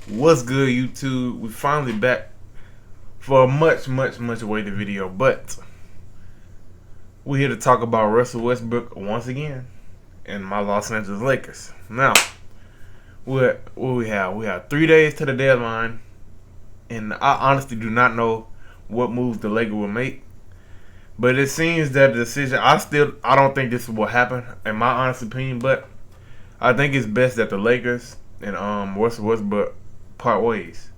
What's good, YouTube? We finally back for a much awaited video, but we're here to talk about Russell Westbrook once again and my Los Angeles Lakers. Now, what we have? We have 3 days to the deadline, and I honestly do not know what moves the Lakers will make. But it seems that the decision, I don't think this will happen, in my honest opinion. But I think it's best that the Lakers and Russell Westbrook part ways.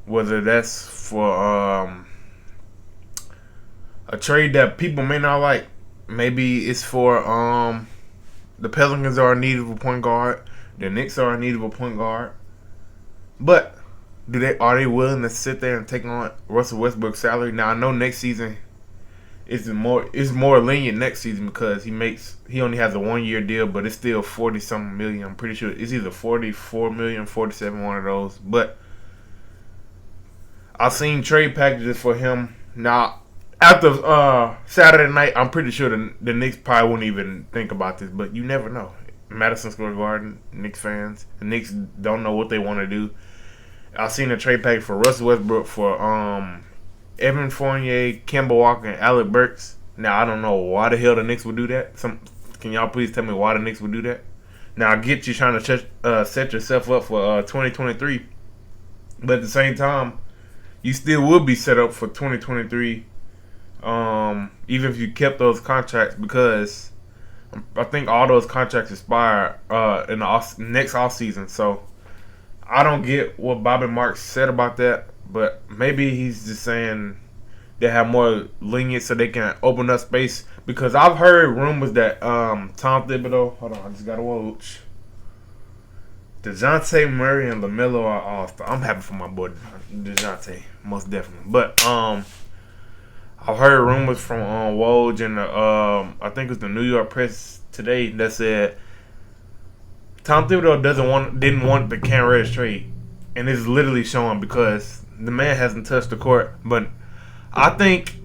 Whether that's for a trade that people may not like, maybe it's for the Pelicans are in need of a point guard, the Knicks are in need of a point guard. But are they willing to sit there and take on Russell Westbrook's salary? Now I know next season it's more lenient next season because he only has a 1 year deal, but it's still 40 something million. I'm pretty sure it's either 44 million, 47, one of those. But I've seen trade packages for him. Now after Saturday night, I'm pretty sure the Knicks probably wouldn't even think about this, but you never know. Madison Square Garden, Knicks fans, the Knicks don't know what they want to do. I've seen a trade package for Russell Westbrook for Evan Fournier, Kemba Walker, and Alec Burks. Now, I don't know why the hell the Knicks would do that. Can y'all please tell me why the Knicks would do that? Now, I get you trying to set yourself up for 2023. But at the same time, you still would be set up for 2023 even if you kept those contracts, because I think all those contracts expire in the next offseason. So, I don't get what Bobby Marks said about that. But maybe he's just saying they have more lenient so they can open up space. Because I've heard rumors that Tom Thibodeau, hold on, I just gotta watch. DeJounte Murray and LaMelo are all-star. I'm happy for my boy DeJounte, most definitely. But I've heard rumors from Woj and I think it was the New York Press today that said Tom Thibodeau didn't want the Cam Reddish trade, and it's literally showing because the man hasn't touched the court. But I think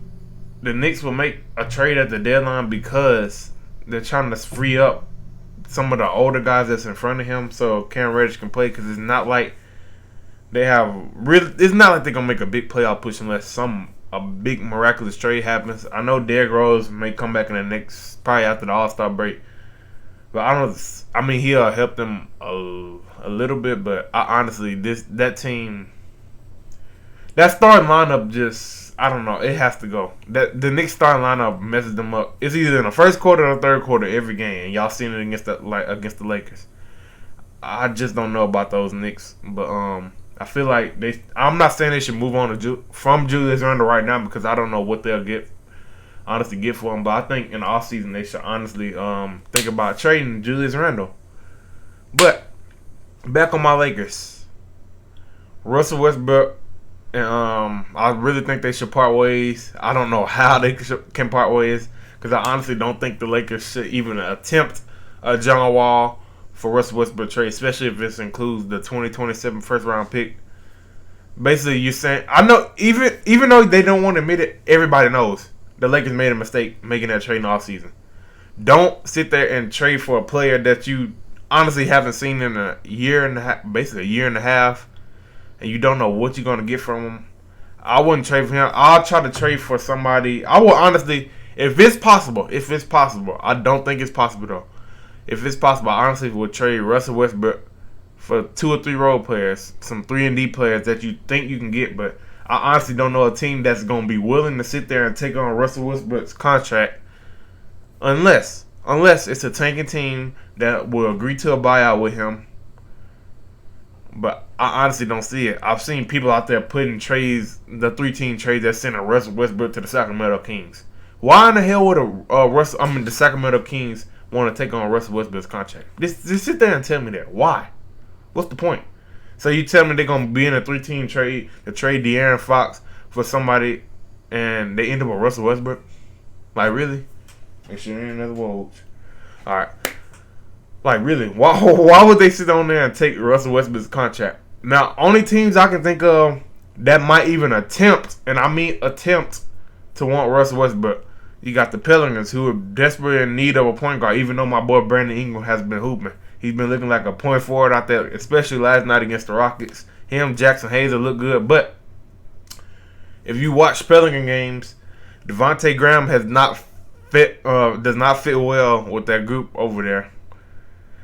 the Knicks will make a trade at the deadline because they're trying to free up some of the older guys that's in front of him so Cam Reddish can play. Because it's not like it's not like they're gonna make a big playoff push unless a big miraculous trade happens. I know Derrick Rose may come back in the next, probably after the All-Star break. But I mean, he'll help them a little bit. But honestly, that team. That starting lineup just, I don't know, it has to go. The Knicks starting lineup messes them up. It's either in the first quarter or third quarter every game, and y'all seen it against the Lakers. I just don't know about those Knicks, but I feel like I'm not saying they should move on from Julius Randle right now because I don't know what they'll get for him. But I think in the offseason they should honestly think about trading Julius Randle. But back on my Lakers, Russell Westbrook. And I really think they should part ways. I don't know how they can part ways because I honestly don't think the Lakers should even attempt a John Wall for Russell Westbrook trade, especially if this includes the 2027 first round pick. Basically, you're saying, I know even though they don't want to admit it, everybody knows the Lakers made a mistake making that trade in the offseason. Don't sit there and trade for a player that you honestly haven't seen in a year and a half, basically a year and a half. And you don't know what you're going to get from him. I wouldn't trade for him. I'll try to trade for somebody. I will honestly, if it's possible. I don't think it's possible, though. If it's possible, I honestly would trade Russell Westbrook for 2 or 3 role players, some 3-and-D players that you think you can get. But I honestly don't know a team that's going to be willing to sit there and take on Russell Westbrook's contract unless it's a tanking team that will agree to a buyout with him. But I honestly don't see it. I've seen people out there putting trades, the 3-team trades that sent a Russell Westbrook to the Sacramento Kings. Why in the hell would the Sacramento Kings want to take on Russell Westbrook's contract? Just sit there and tell me that. Why? What's the point? So you tell me they're gonna be in a 3-team trade to trade De'Aaron Fox for somebody, and they end up with Russell Westbrook? Like, really? Make sure there ain't another Woj. All right. Like, really, why would they sit on there and take Russell Westbrook's contract? Now, only teams I can think of that might even attempt, and I mean attempt, to want Russell Westbrook. You got the Pelicans, who are desperately in need of a point guard, even though my boy Brandon Ingram has been hooping. He's been looking like a point forward out there, especially last night against the Rockets. Him, Jackson Hayes look good, but if you watch Pelican games, Devontae Graham does not fit well with that group over there.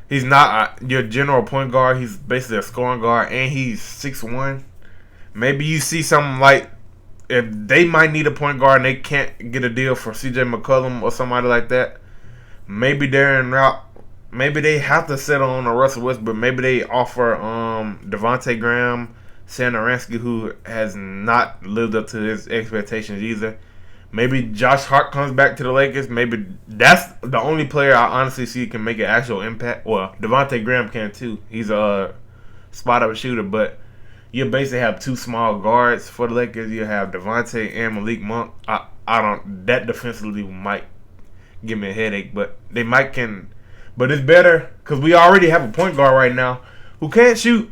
He's not your general point guard. He's basically a scoring guard, and he's 6'1". Maybe you see something like if they might need a point guard and they can't get a deal for C.J. McCollum or somebody like that. Maybe they're en route. Maybe they have to settle on a Russell Westbrook. Maybe they offer Devontae Graham, Sam Aransky, who has not lived up to his expectations either. Maybe Josh Hart comes back to the Lakers. Maybe that's the only player I honestly see can make an actual impact. Well, Devontae Graham can too. He's a spot-up shooter, but you basically have two small guards for the Lakers. You have Devontae and Malik Monk. I don't. That defensively might give me a headache, but they might can. But it's better because we already have a point guard right now who can't shoot,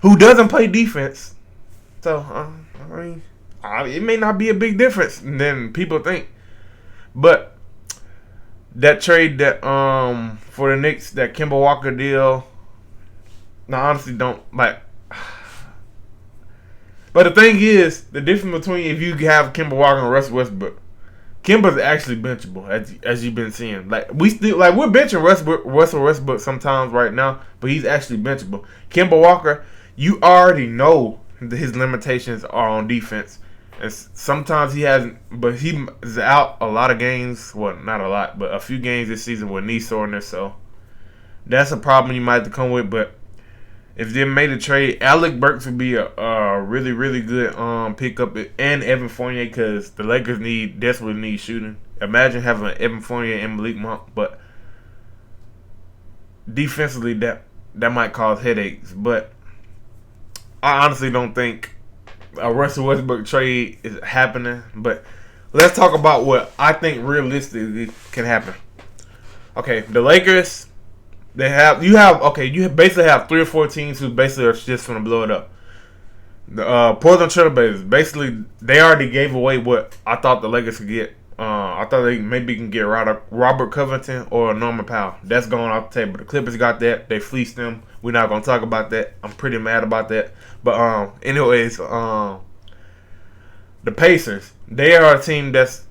who doesn't play defense. So I mean, it may not be a big difference than people think. But that trade that for the Knicks, that Kemba Walker deal, I honestly don't like. But the thing is, the difference between if you have Kemba Walker and Russell Westbrook, Kemba's actually benchable, as you've been seeing. Like we're benching Russell Westbrook sometimes right now, but he's actually benchable. Kemba Walker, you already know his limitations are on defense, and sometimes he hasn't. But he is out a lot of games. Well, not a lot, but a few games this season with knee soreness. So that's a problem you might have to come with. But if they made a trade, Alec Burks would be a really, really good pickup, and Evan Fournier, because the Lakers desperately need shooting. Imagine having Evan Fournier and Malik Monk, but defensively that might cause headaches. But I honestly don't think a Russell Westbrook trade is happening. But let's talk about what I think realistically can happen. Okay, the Lakers. You basically have 3 or 4 teams who basically are just going to blow it up. The Portland Trailblazers, basically, they already gave away what I thought the Lakers could get. I thought they maybe can get Robert Covington or Norman Powell. That's going off the table. The Clippers got that. They fleeced them. We're not going to talk about that. I'm pretty mad about that. But anyways, the Pacers, they are a team that's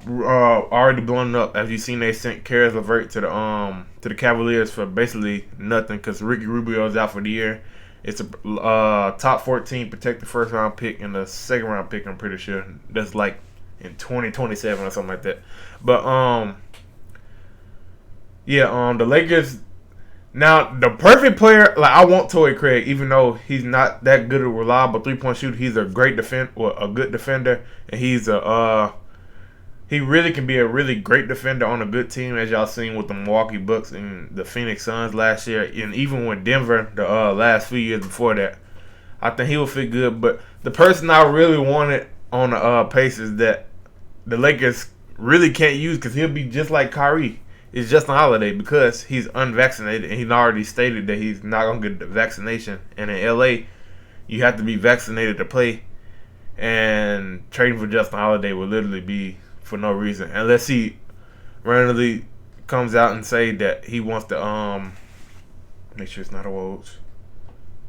already blown up. As you seen, they sent Karis LeVert to the Cavaliers for basically nothing because Ricky Rubio is out for the year. It's a top 14 protected first round pick and a second round pick. I'm pretty sure that's like in 2027 or something like that. But the Lakers. Now the perfect player, like I want Torrey Craig, even though he's not that good a reliable 3-point shooter. He's a great a good defender, and he really can be a really great defender on a good team, as y'all seen with the Milwaukee Bucks and the Phoenix Suns last year, and even with Denver the last few years before that. I think he will fit good. But the person I really wanted on the Pacers that the Lakers really can't use because he'll be just like Kyrie is Justin Holiday because he's unvaccinated and he's already stated that he's not going to get the vaccination. And in LA, you have to be vaccinated to play, and trading for Justin Holiday will literally be for no reason unless he randomly comes out and say that he wants to make sure it's not a Woj.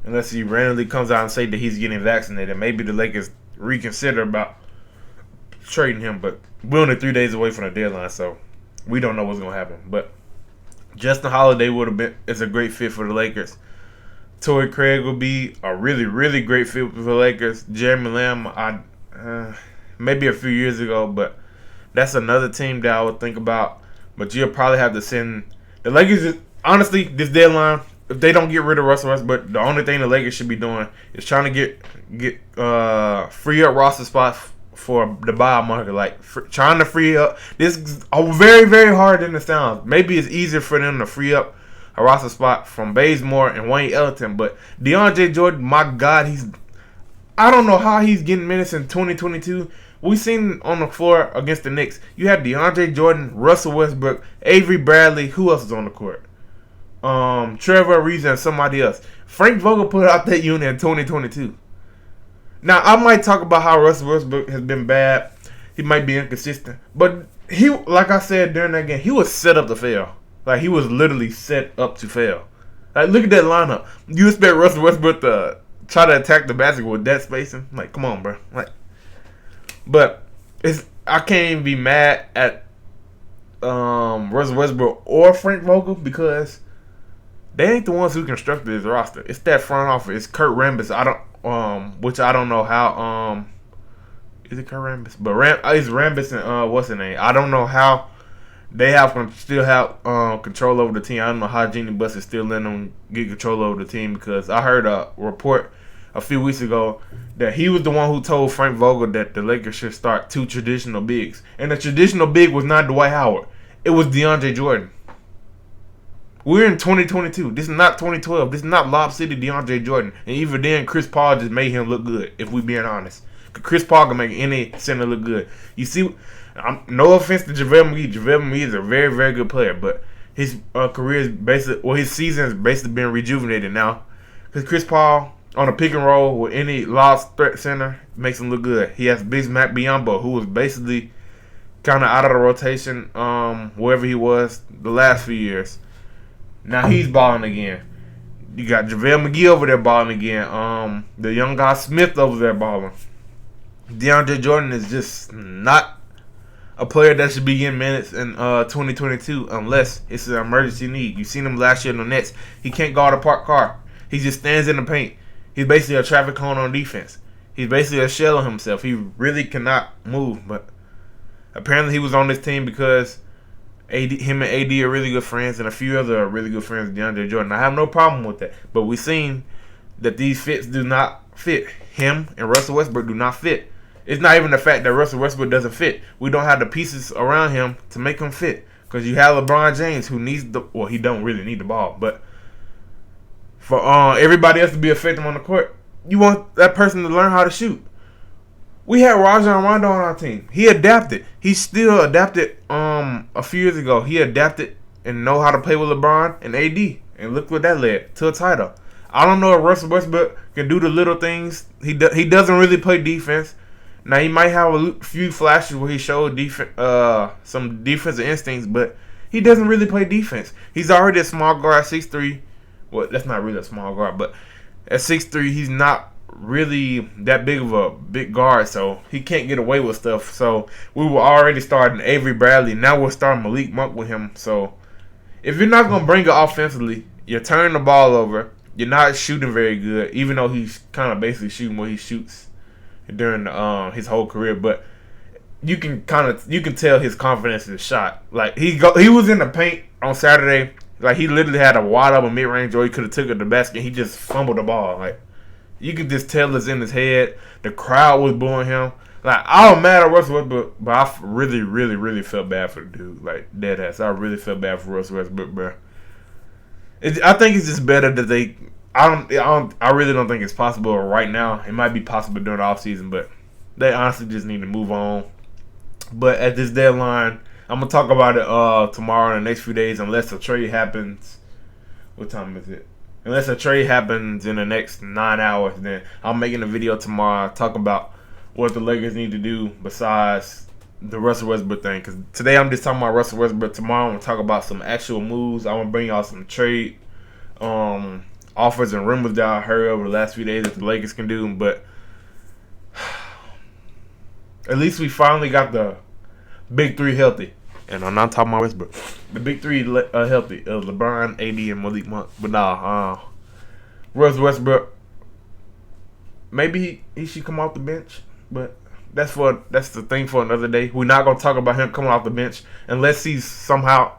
Unless he randomly comes out and say that he's getting vaccinated, maybe the Lakers reconsider about trading him. But we're only 3 days away from the deadline, so we don't know what's gonna happen. But Justin Holiday is a great fit for the Lakers. Torrey Craig will be a really, really great fit for the Lakers. Jeremy Lamb, maybe a few years ago, but that's another team that I would think about. But you'll probably have to send the Lakers. Honestly, this deadline, if they don't get rid of Russell Westbrook, the only thing the Lakers should be doing is trying to get free up roster spots for the buyout market. Like trying to free up. This is very, very hard than it sounds. Maybe it's easier for them to free up a roster spot from Bazemore and Wayne Ellington, but DeAndre Jordan, my God, I don't know how he's getting minutes in 2022. We seen on the floor against the Knicks. You had DeAndre Jordan, Russell Westbrook, Avery Bradley. Who else is on the court? Trevor Ariza and somebody else. Frank Vogel put out that unit in 2022. Now, I might talk about how Russell Westbrook has been bad. He might be inconsistent. But he, like I said during that game, he was set up to fail. Like, he was literally set up to fail. Like, look at that lineup. You expect Russell Westbrook to try to attack the basket with that spacing? Like, come on, bro. Like, but I can't even be mad at Russell Westbrook or Frank Vogel because they ain't the ones who constructed his roster. It's that front office. It's Kurt Rambis. Which I don't know how. Is it Kurt Rambis? But it's Rambis and what's his name? I don't know how they still have control over the team. I don't know how Jeanie Buss is still letting them get control over the team because I heard a report a few weeks ago that he was the one who told Frank Vogel that the Lakers should start 2 traditional bigs, and the traditional big was not Dwight Howard. It was DeAndre Jordan. We're in 2022. This is not 2012. This is not Lob City DeAndre Jordan. And even then, Chris Paul just made him look good, if we being honest. Chris Paul can make any center look good. You see, no offense to JaVale McGee. JaVale McGee is a very, very good player, but his career is basically, his season is basically being rejuvenated now. Because Chris Paul, on a pick and roll with any lost threat center, makes him look good. He has Bismack Biyombo, who was basically kind of out of the rotation wherever he was the last few years. Now he's balling again. You got JaVale McGee over there balling again. The young guy Smith over there balling. DeAndre Jordan is just not a player that should be getting minutes in 2022 unless it's an emergency need. You seen him last year in the Nets. He can't guard a parked car. He just stands in the paint. He's basically a traffic cone on defense. He's basically a shell of himself. He really cannot move. But apparently he was on this team because him and AD are really good friends, and a few other are really good friends with DeAndre Jordan. I have no problem with that. But we've seen that these fits do not fit. Him and Russell Westbrook do not fit. It's not even the fact that Russell Westbrook doesn't fit. We don't have the pieces around him to make him fit. Because you have LeBron James who needs he don't really need the ball. But for everybody else to be effective on the court, you want that person to learn how to shoot. We had Rajon Rondo on our team. He adapted. He still adapted a few years ago. He adapted and know how to play with LeBron and AD. And look what that led to a title. I don't know if Russell Westbrook can do the little things. He doesn't really play defense. Now, he might have a few flashes where he showed some defensive instincts, but he doesn't really play defense. He's already a small guard, 6'3". Well, that's not really a small guard, but at 6'3", he's not really that big of a big guard, so he can't get away with stuff. So we were already starting Avery Bradley. Now we're starting Malik Monk with him. So if you're not going to bring it offensively, you're turning the ball over. You're not shooting very good, even though he's kind of basically shooting what he shoots during his whole career, but you can tell his confidence is shot. Like he was in the paint on Saturday, like he literally had a wide open mid range, or he could have took it to the basket. He just fumbled the ball. Like you could just tell it's in his head. The crowd was booing him. Like I don't matter Russell Westbrook, but I really, really, really felt bad for the dude. Like dead ass, I really felt bad for Russell Westbrook, bro. I think it's just better that they. I really don't think it's possible right now. It might be possible during the offseason, but they honestly just need to move on. But at this deadline, I'm going to talk about it tomorrow in the next few days unless a trade happens. What time is it? Unless a trade happens in the next 9 hours, then I'm making a video tomorrow talking about what the Lakers need to do besides the Russell Westbrook thing. Because today I'm just talking about Russell Westbrook. Tomorrow I'm going to talk about some actual moves. I'm going to bring y'all some trade offers and rumors that I heard over the last few days that the Lakers can do, but at least we finally got the big three healthy. And I'm not talking about Westbrook. The big three healthy. LeBron, AD, and Malik Monk. But Russell Westbrook, maybe he should come off the bench, but that's the thing for another day. We're not going to talk about him coming off the bench unless he's somehow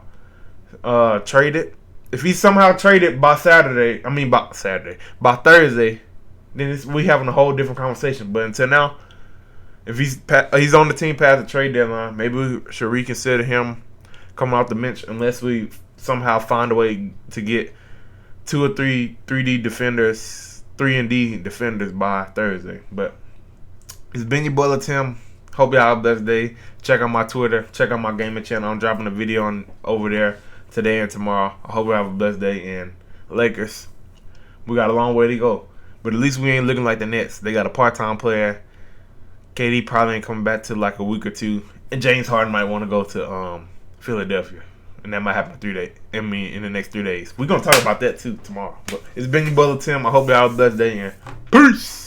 traded. If he's somehow traded by Thursday, then we having a whole different conversation. But until now, if he's on the team past the trade deadline, maybe we should reconsider him coming off the bench unless we somehow find a way to get 2 or 3 3D defenders, 3 and D defenders by Thursday. But it's been your boy Tim. Hope y'all have a blessed day. Check out my Twitter. Check out my gaming channel. I'm dropping a video over there today and tomorrow. I hope you have a blessed day. And Lakers, we got a long way to go, but at least we ain't looking like the Nets. They got a part-time player. KD probably ain't coming back to like a week or two, and James Harden might want to go to Philadelphia. and that might happen in 3 days. I mean, in the next 3 days. We're gonna talk about that too tomorrow. But it's been your brother Tim. I hope y'all have a blessed day and peace.